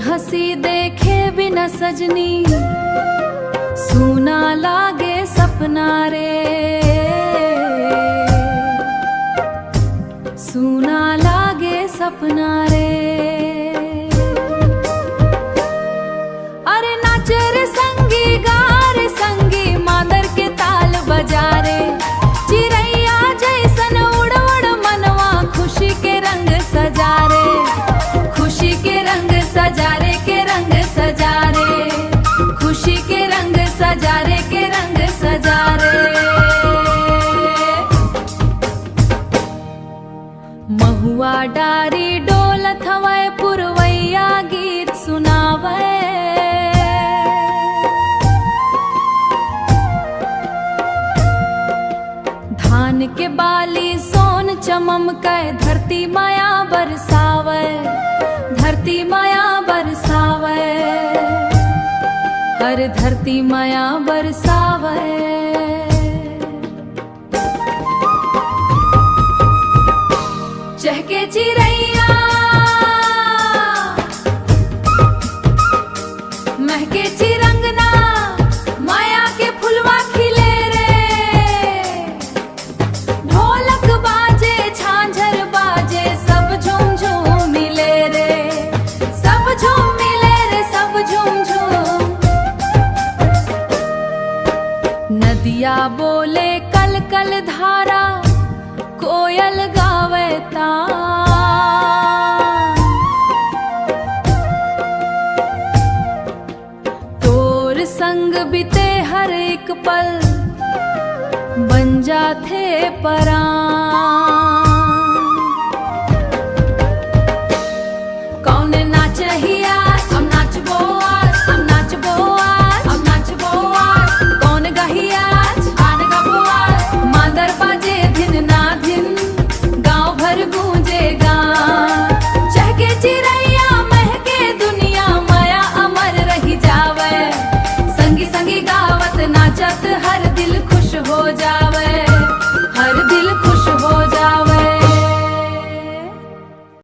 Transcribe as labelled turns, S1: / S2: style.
S1: हंसी देखे बिना सजनी, सूना लागे सपना रे, सूना लागे सपना रे। अरे नाचे रे संगी, गारे संगी, मादर के ताल बजा रे, चिड़ैया जैसन उड़ उड़ मनवा खुशी के रंग सजा रे, खुशी के रंग सजा रे, के रंग सजा रे, खुशी के रंग सजा रे, के रंग सजा रे। महुआ डारी डोलत हवै, पुरवैया गीत सुनावै, धान के बाली सोन चममकै, धरती माया बरसावै, धरती माया बरसावै, हर धरती माया बरसावै। चहके चिड़ैया, महके चिरंगना, माया के फुलवा खिले रे, ढोलक बाजे झांझर बाजे, सब झूम झूम मिले रे, सब झूम मिले रे, सब झूम झूम। नदिया बोले कल कल धारा, कोयल गावे तान, तोर संग बीते हर एक पल, बन जाते परान।